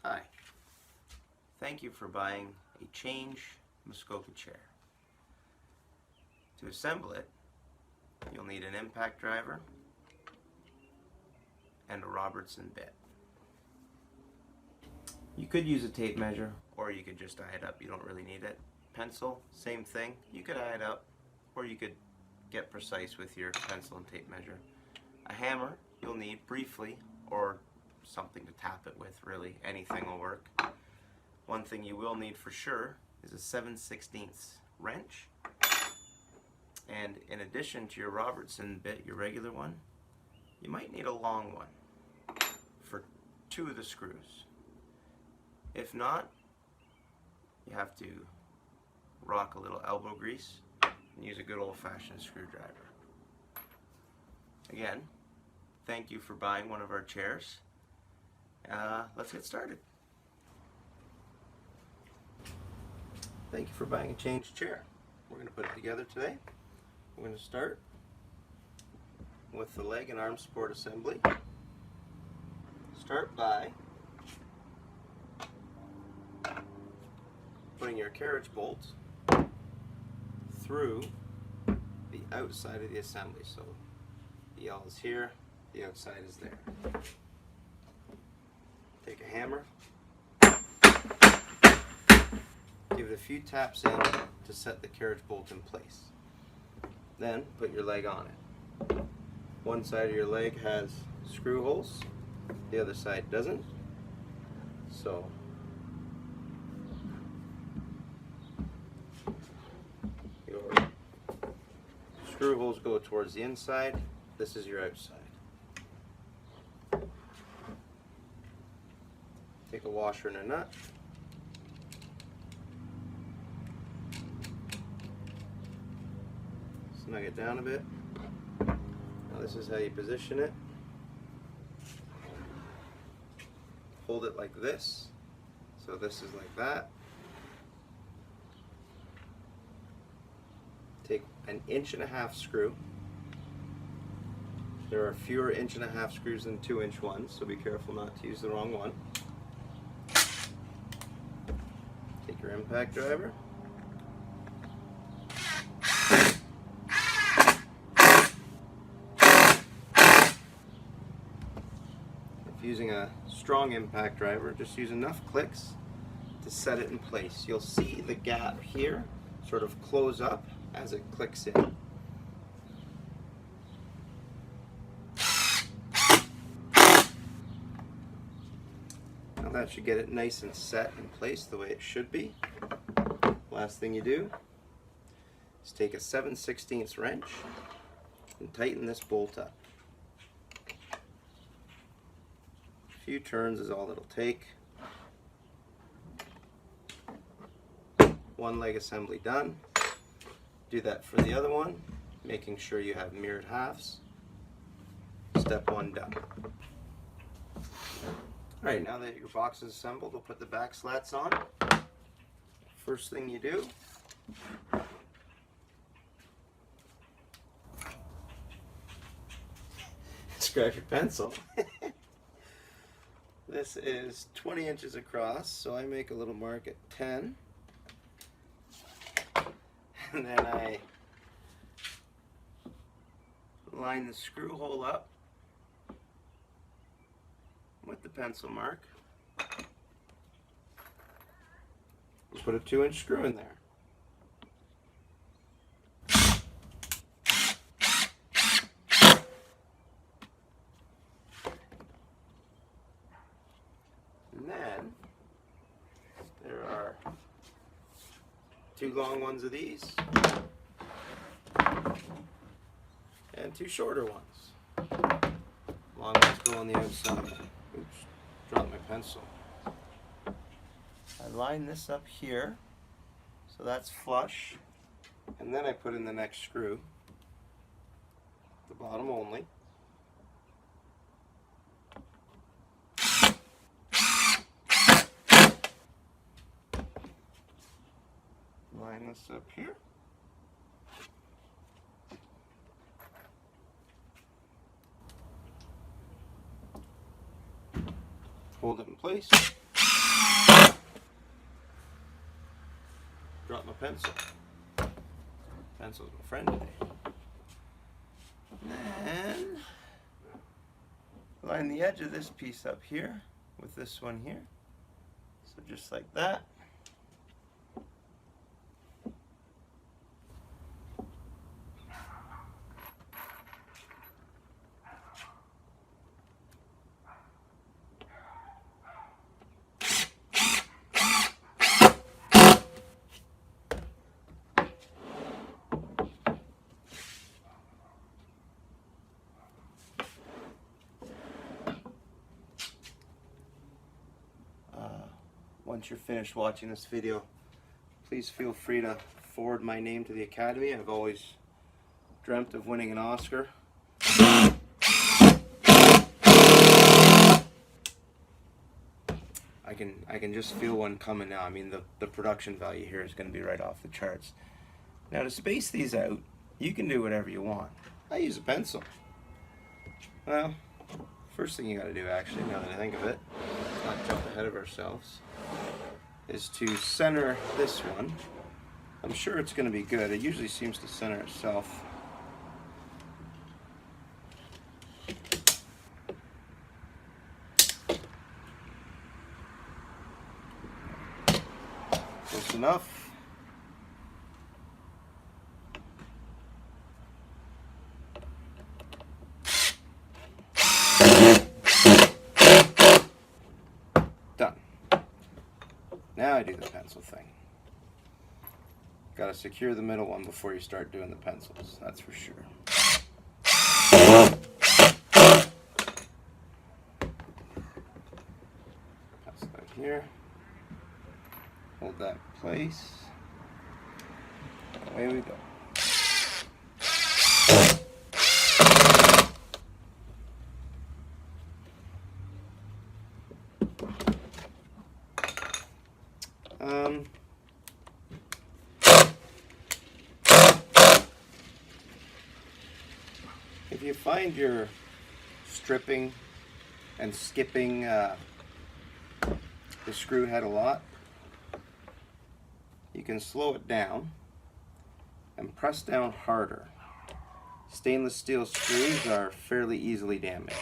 Hi, thank you for buying a Change Muskoka chair. To assemble it, you'll need an impact driver and a Robertson bit. You could use a tape measure, or you could just eye it up. You don't really need it. Pencil, same thing. You could eye it up, or you could get precise with your pencil and tape measure. A hammer you'll need briefly, or something to tap it with, really. Anything will work. One thing you will need for sure is a 7/16 wrench. And in addition to your Robertson bit, your regular one, you might need a long one for 2 of the screws. If not, you have to rock a little elbow grease and use a good old-fashioned screwdriver. Again, thank you for buying one of our chairs. Let's get started. Thank you for buying a Change chair. We're going to put it together today. We're going to start with the leg and arm support assembly. Start by putting your carriage bolt through the outside of the assembly. So the L is here, the outside is there. Take a hammer, give it a few taps in to set the carriage bolt in place. Then put your leg on it. One side of your leg has screw holes, the other side doesn't. So your screw holes go towards the inside, this is your outside. Take a washer and a nut. Snug it down a bit. Now this is how you position it. Hold it like this. So this is like that. Take an 1.5" screw. There are fewer 1.5" screws than 2" ones, so be careful not to use the wrong one. Take your impact driver. If using a strong impact driver, just use enough clicks to set it in place. You'll see the gap here sort of close up as it clicks in. Now that should get it nice and set in place the way it should be. Last thing you do is take a 7/16 wrench and tighten this bolt up. A few turns is all it'll take. One leg assembly done. Do that for the other one, making sure you have mirrored halves. Step 1 done. Alright, now that your box is assembled, we'll put the back slats on. First thing you do is grab your pencil. This is 20 inches across, so I make a little mark at 10. And then I line the screw hole up with the pencil mark. Put a 2" screw in there. And then there are 2 long ones of these and 2 shorter ones. Long ones go on the outside. Oops, dropped my pencil. I line this up here so that's flush, and then I put in the next screw, the bottom only. Line this up here. Hold it in place. pencil. Pencil's my friend today. And line the edge of this piece up here with this one here. So just like that. Once you're finished watching this video, please feel free to forward my name to the Academy. I've always dreamt of winning an Oscar. I can just feel one coming now. I mean, the production value here is going to be right off the charts. Now, to space these out, you can do whatever you want. I use a pencil. Well, first thing you got to do, actually, now that I think of it, let's not jump ahead of ourselves, is to center this one. I'm sure it's going to be good. It usually seems to center itself. Close enough. Done. Now I do the pencil thing. Got to secure the middle one before you start doing the pencils, that's for sure. Pass that here. Hold that in place. Away we go. If you find you're stripping and skipping the screw head a lot, you can slow it down and press down harder. Stainless steel screws are fairly easily damaged.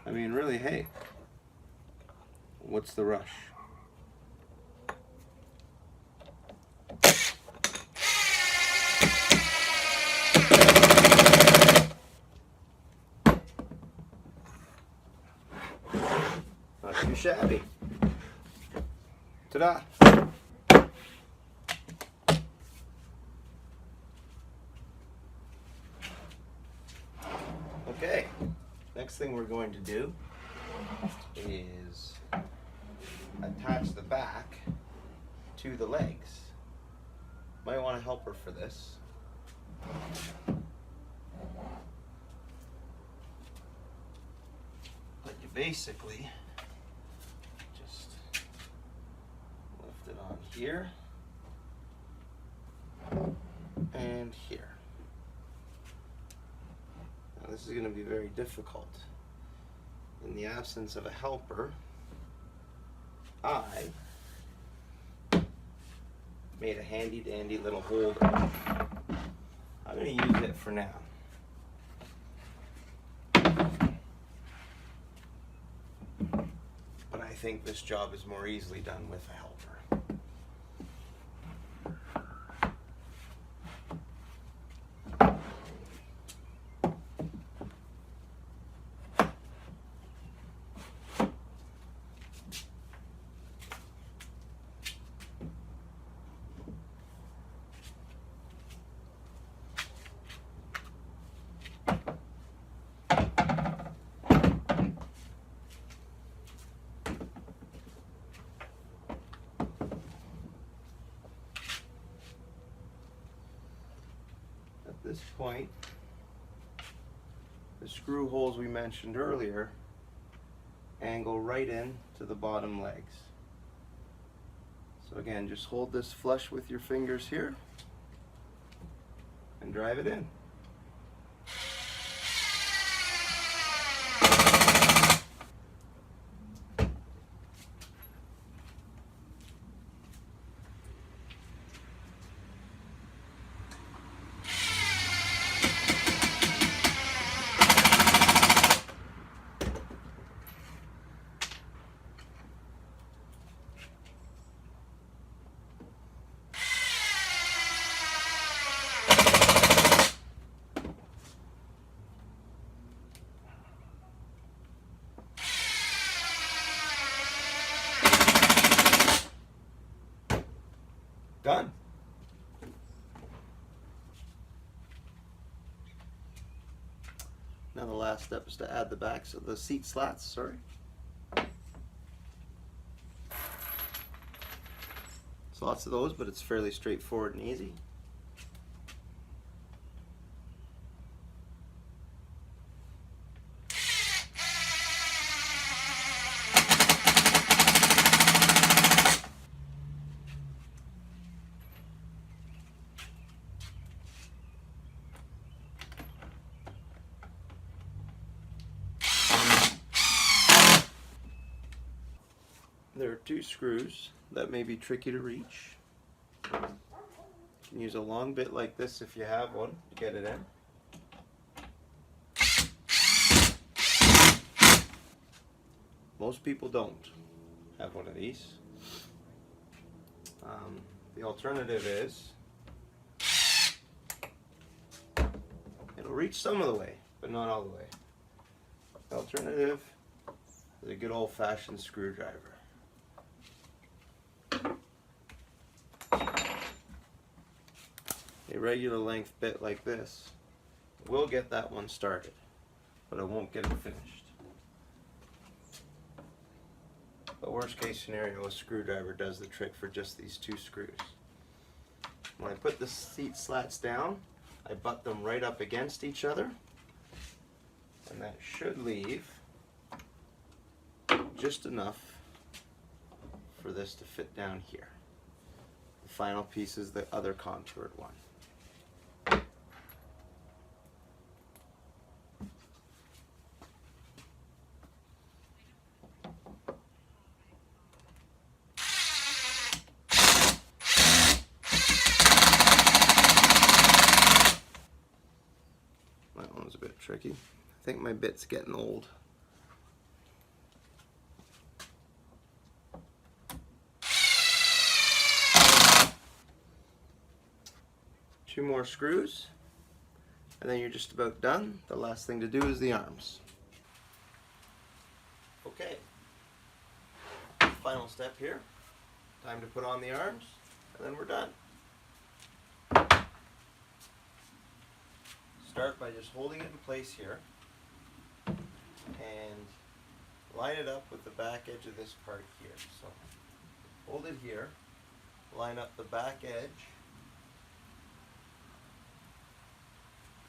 I mean, really, hey, what's the rush? Not too shabby. Ta-da! Okay, next thing we're going to do is attach the back to the legs. Might want a helper for this. But you basically just lift it on here and here. Now this is going to be very difficult. In the absence of a helper, I made a handy dandy little holder. I'm going to use it for now. But I think this job is more easily done with a helper. At this point, the screw holes we mentioned earlier angle right in to the bottom legs. So again, just hold this flush with your fingers here and drive it in. Done. Now the last step is to add the backs of the seat slats, sorry. There's lots of those, but it's fairly straightforward and easy. There are two screws that may be tricky to reach. You can use a long bit like this if you have one to get it in. Most people don't have one of these. The alternative is it'll reach some of the way, but not all the way. The alternative is a good old-fashioned screwdriver. A regular length bit like this will get that one started, but it won't get it finished. But worst case scenario, a screwdriver does the trick for just these two screws. When I put the seat slats down, I butt them right up against each other, and that should leave just enough for this to fit down here. The final piece is the other contoured one. That one was a bit tricky. I think my bit's getting old. Two more screws, and then you're just about done. The last thing to do is the arms. Okay, final step here. Time to put on the arms, and then we're done. Start by just holding it in place here, and line it up with the back edge of this part here. So hold it here, line up the back edge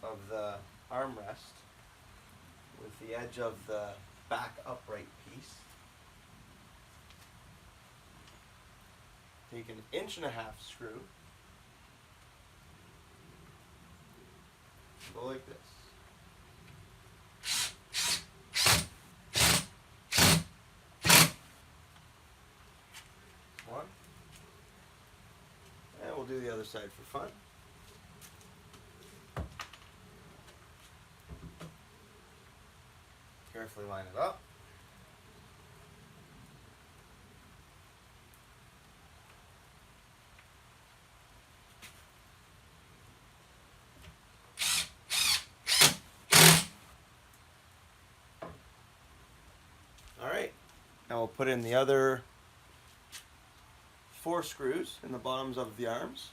of the armrest with the edge of the back upright piece. Take an 1.5-inch screw, go like this. One, and we'll do the other side for fun. Carefully line it up. All right, now we'll put in the other 4 screws in the bottoms of the arms,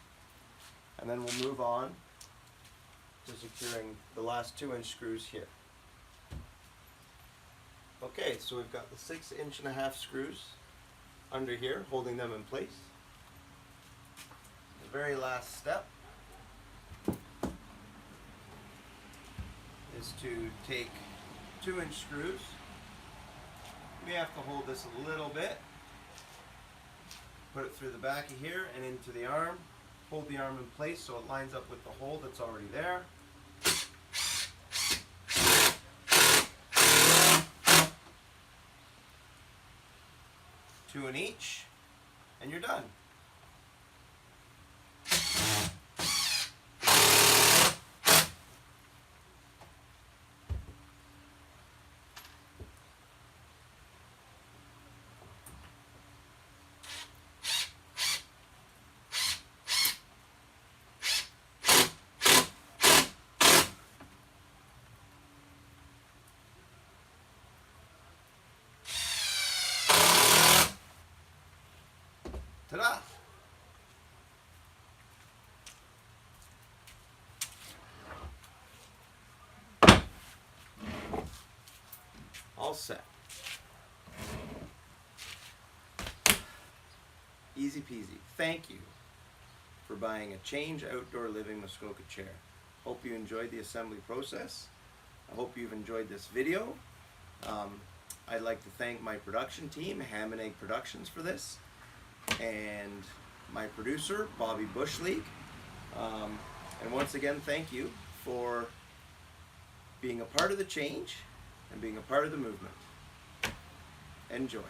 and then we'll move on to securing the last 2-inch screws here. Okay, so we've got the 6.5-inch screws under here, holding them in place. The very last step is to take 2-inch screws. We have to hold this a little bit. Put it through the back of here and into the arm. Hold the arm in place so it lines up with the hole that's already there. 2 in each, and you're done. Ta-da! all set. Easy peasy. Thank you for buying a Change Outdoor Living Muskoka chair. Hope you enjoyed the assembly process. I hope you've enjoyed this video. I'd like to thank my production team, Ham and Egg Productions, for this, and my producer, Bobby Bushleague. And once again, thank you for being a part of the change and being a part of the movement. Enjoy.